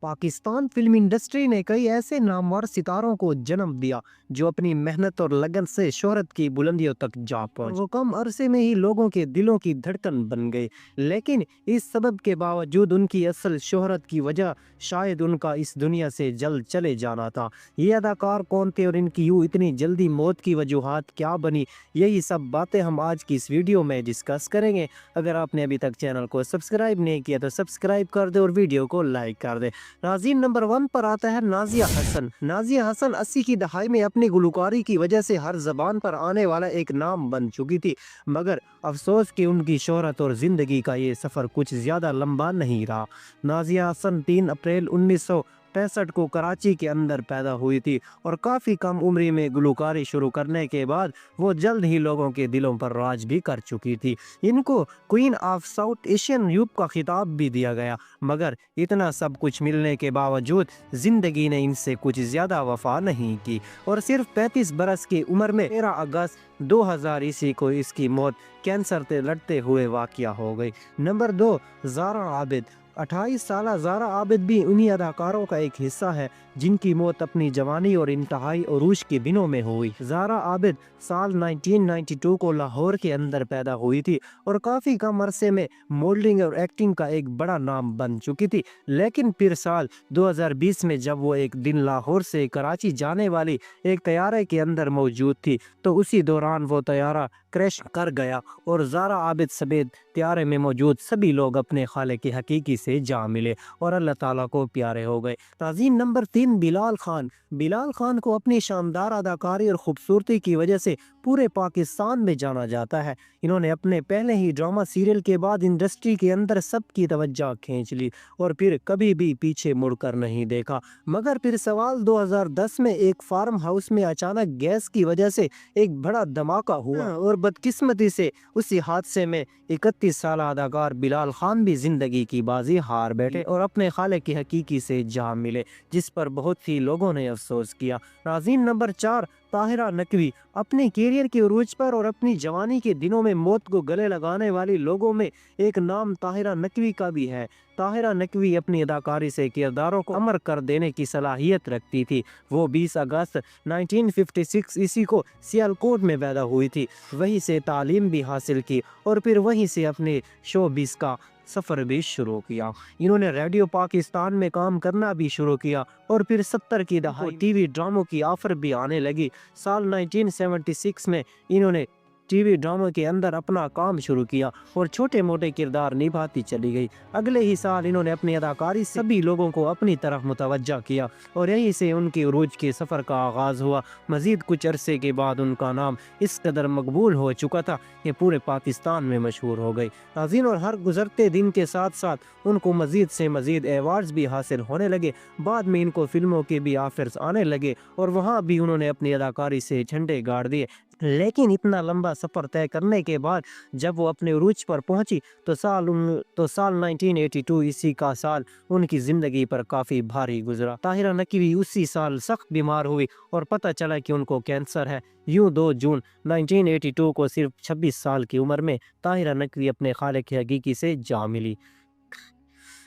Pakistan film industry ने कई ऐसे नामवर सितारों को जन्म दिया जो अपनी मेहनत और लगन से शोहरत की बुलंदियों तक जा पहुंचे। वो कम अरसे में ही लोगों के दिलों की धड़कन बन गए, लेकिन इस सबब के बावजूद उनकी असल शोहरत की वजह शायद उनका इस दुनिया से जल्द चले जाना था। ये अदाकार कौन थे और इनकी यूं इतनी जल्दी मौत की वजूहात क्या बनी, यही सब बातें हम आज की इस वीडियो में डिस्कस करेंगे। अगर आपने अभी तक चैनल को सब्सक्राइब नहीं किया तो सब्सक्राइब कर दे और वीडियो को लाइक कर दे। नाज़रीन, नंबर 1 पर आता है नाज़िया हसन। नाज़िया हसन 80 की दहाई में अपनी गुलकारी की वजह से हर जबान पर आने वाला एक नाम बन चुकी थी, मगर अफसोस कि उनकी शोहरत और जिंदगी का ये सफ़र कुछ ज़्यादा लंबा नहीं रहा। नाज़िया हसन 3 अप्रैल 1965 को कराची के अंदर पैदा हुई थी और काफ़ी कम उम्र में गुलकारी शुरू करने के बाद वो जल्द ही लोगों के दिलों पर राज भी कर चुकी थी। इनको क्वीन ऑफ साउथ एशियन यूप का खिताब भी दिया गया, मगर इतना सब कुछ मिलने के बावजूद ज़िंदगी ने इनसे कुछ ज़्यादा वफा नहीं की और सिर्फ 35 बरस की उम्र में 13 अगस्त 2000 ईस्वी को इसकी मौत कैंसर से लड़ते हुए वाक़या हो गई। नंबर 2, ज़ारा आबिद। 28 साल ज़ारा आबिद भी उन्हीं अदाकारों का एक हिस्सा है जिनकी मौत अपनी जवानी और इंतहाई उरूज के दिनों में हुई। ज़ारा आबिद साल 1992 को लाहौर के अंदर पैदा हुई थी और काफ़ी कम अरसे में मॉडलिंग और एक्टिंग का एक बड़ा नाम बन चुकी थी, लेकिन फिर साल 2020 में जब वो एक दिन लाहौर से कराची जाने वाली एक तैयारे के अंदर मौजूद थी तो उसी दौरान वो तैयारा क्रैश कर गया और ज़ारा आबिद समेत तैयारे में मौजूद सभी लोग अपने खाले के हकीकी से जा मिले और अल्लाह ताला को प्यारे हो गए। नाज़रीन, नंबर 3, बिलाल खान। बिलाल खान को अपनी शानदार अदाकारी और खूबसूरती की वजह से पूरे पाकिस्तान में जाना जाता है। इन्होंने अपने पहले ही ड्रामा सीरियल के बाद इंडस्ट्री के अंदर सबकी तवज्जो खींच ली और फिर कभी भी पीछे मुड़कर नहीं देखा। मगर फिर सवाल 2010 में एक फार्म हाउस में अचानक गैस की वजह से एक बड़ा धमाका हुआ और बदकिस्मती से उसी हादसे में 31 साल अदाकार बिलाल खान भी जिंदगी की बाजी हार बैठे और अपने खाले की हकीकी से जा मिले, जिस पर बहुत सी लोगों ने अफसोस किया। नाज़रीन, नंबर 4, ताहिरा नकवी। अपने कैरियर के उरूज पर और अपनी जवानी के दिनों में मौत को गले लगाने वाली लोगों में एक नाम ताहिरा नकवी का भी है। ताहिरा नकवी अपनी अदाकारी से किरदारों को अमर कर देने की सलाहियत रखती थी। वो 20 अगस्त 1956 ईस्वी को सियालकोट में पैदा हुई थी। वहीं से तालीम भी हासिल की और फिर वहीं से अपने शोबिज़ का सफ़र भी शुरू किया। इन्होंने रेडियो पाकिस्तान में काम करना भी शुरू किया और फिर 70 की दहाई टीवी ड्रामों की ऑफर भी आने लगी। साल 1976 में इन्होंने टीवी ड्रामों के अंदर अपना काम शुरू किया और छोटे मोटे किरदार निभाती चली गई। अगले ही साल इन्होंने अपनी अदाकारी से सभी लोगों को अपनी तरफ मुतवज्जा किया और यहीं से उनके उरूज के सफ़र का आगाज़ हुआ। मज़ीद कुछ अरसे के बाद उनका नाम इस कदर मकबूल हो चुका था कि पूरे पाकिस्तान में मशहूर हो गई। नाज़रीन, और हर गुजरते दिन के साथ साथ उनको मज़ीद से मज़ीद एवार्ड्स भी हासिल होने लगे। बाद में इनको फिल्मों के भी ऑफर्स आने लगे और वहाँ भी उन्होंने अपनी अदाकारी से झंडे गाड़ दिए। लेकिन इतना लंबा सफ़र तय करने के बाद जब वो अपने उरूज पर पहुंची तो साल 1982 ईस्वी का साल उनकी ज़िंदगी पर काफ़ी भारी गुजरा। ताहिरा नकवी उसी साल सख्त बीमार हुई और पता चला कि उनको कैंसर है। यूँ 2 जून 1982 को सिर्फ 26 साल की उम्र में ताहिरा नकवी अपने खालिक की हकीकी से जा मिली।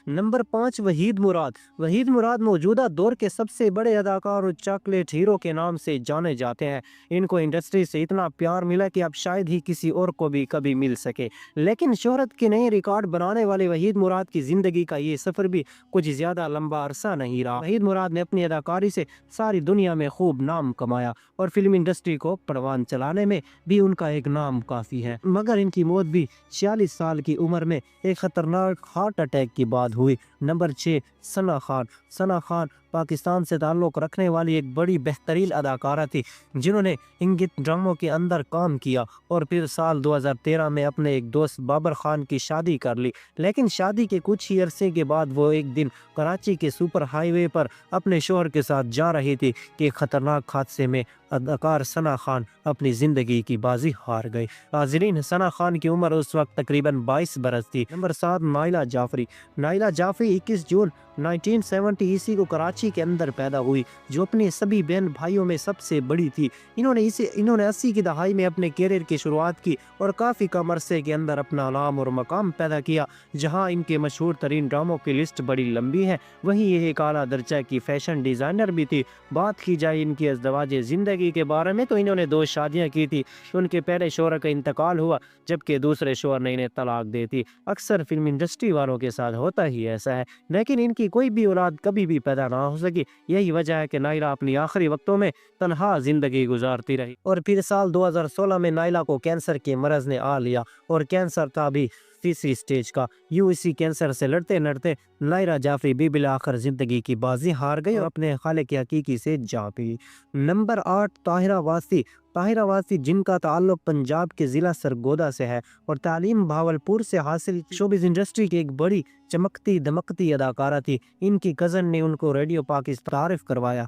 नंबर 5, वहीद मुराद। वहीद मुराद मौजूदा दौर के सबसे बड़े अदाकार और चॉकलेट हीरो के नाम से जाने जाते हैं। इनको इंडस्ट्री से इतना प्यार मिला कि अब शायद ही किसी और को भी कभी मिल सके, लेकिन शोहरत के नए रिकॉर्ड बनाने वाले वहीद मुराद की ज़िंदगी का ये सफ़र भी कुछ ज़्यादा लंबा अरसा नहीं रहा। वहीद मुराद ने अपनी अदाकारी से सारी दुनिया में खूब नाम कमाया और फिल्म इंडस्ट्री को परवान चलाने में भी उनका एक नाम काफ़ी है, मगर इनकी मौत भी 46 साल की उम्र में एक ख़तरनाक हार्ट अटैक के बाद हुई। नंबर 6, सना खान। सना खान पाकिस्तान से ताल्लुक़ रखने वाली एक बड़ी बेहतरीन अदाकारा थी जिन्होंने इंगित ड्रामों के अंदर काम किया और फिर साल 2013 में अपने एक दोस्त बाबर खान की शादी कर ली। लेकिन शादी के कुछ ही अरसे के बाद वो एक दिन कराची के सुपर हाईवे पर अपने शोहर के साथ जा रही थी कि ख़तरनाक हादसे में अदाकार सना खान अपनी ज़िंदगी की बाजी हार गई। नाज़रीन, सना खान की उम्र उस वक्त तकरीबन 22 बरस थी। नंबर 7, नाइला जाफरी। नाइला जाफरी 21 जून 1970 ईस्वी को कराची के अंदर पैदा हुई, जो अपने सभी बहन भाइयों में सबसे बड़ी थी। इन्होंने 80 की दहाई में अपने कैरियर की शुरुआत की और काफ़ी कम अरसे के अंदर अपना नाम और मकाम पैदा किया। जहां इनके मशहूर तरीन ड्रामों की लिस्ट बड़ी लंबी है, वहीं ये एक आला दर्जा की फैशन डिज़ाइनर भी थी। बात की जाए इनकी अज़दवाज ज़िंदगी के बारे में तो इन्होंने 2 शादियाँ की थी। उनके पहले शौहर का इंतकाल हुआ, जबकि दूसरे शौहर ने इन्हें तलाक दे दी। अक्सर फिल्म इंडस्ट्री वालों के साथ होता ही ऐसा है, लेकिन इनकी कोई भी औलाद कभी भी पैदा ना हो सकी। यही वजह है कि नायला अपनी आखिरी वक्तों में तन्हा जिंदगी गुजारती रही। और फिर साल 2016 में नायला को कैंसर के मरज ने आ लिया, और कैंसर था भी 3री स्टेज का। यूं इसी कैंसर से लड़ते लड़ते नायरा जाफरी भी बिलाखिर जिंदगी की बाजी हार गई और अपने खालिक हकीकी से जा पी। नंबर 8, ताहिरा वासी। ताहिरा वासी, जिनका ताल्लुक पंजाब के ज़िला सरगोदा से है और तालीम भावलपुर से हासिल, शोबिज़ इंडस्ट्री की एक बड़ी चमकती दमकती अदाकारा थी। इनकी कज़न ने उनको रेडियो पाकिस्तान तारीफ करवाया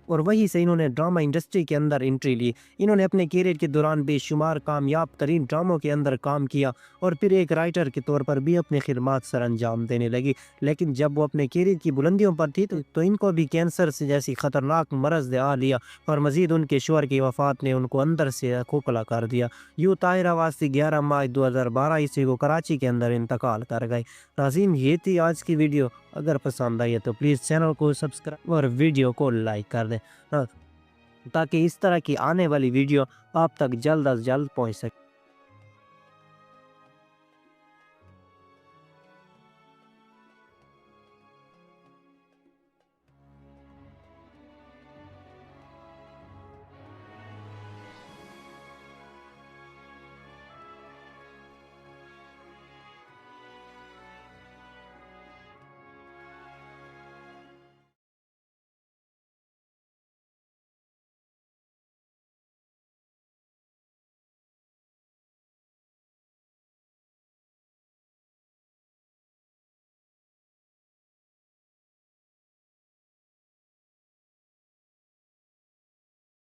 और वहीं से इन्होंने ड्रामा इंडस्ट्री के अंदर एंट्री ली। इन्होंने अपने कैरियर के दौरान बेशुमार कामयाब तरीन ड्रामों के अंदर काम किया और फिर एक राइटर के तौर पर भी अपनी खिदमत सर अंजाम देने लगी। लेकिन जब वो अपने कैरियर की बुलंदियों पर थी तो इनको भी कैंसर से जैसी ख़तरनाक मरज़ ने आ लिया और मज़ीद उनके शौहर की वफ़ात ने उनको अंदर से खोखला कर दिया। यूँ ताहिरा वासी 11 मार्च 2012 ईस्वी को कराची के अंदर इंतकाल कर गए। नाज़रीन, ये थी आज की वीडियो। अगर पसंद आई है तो प्लीज़ चैनल को सब्सक्राइब और वीडियो को लाइक कर दें, ताकि इस तरह की आने वाली वीडियो आप तक जल्द अज जल्द पहुंच सके।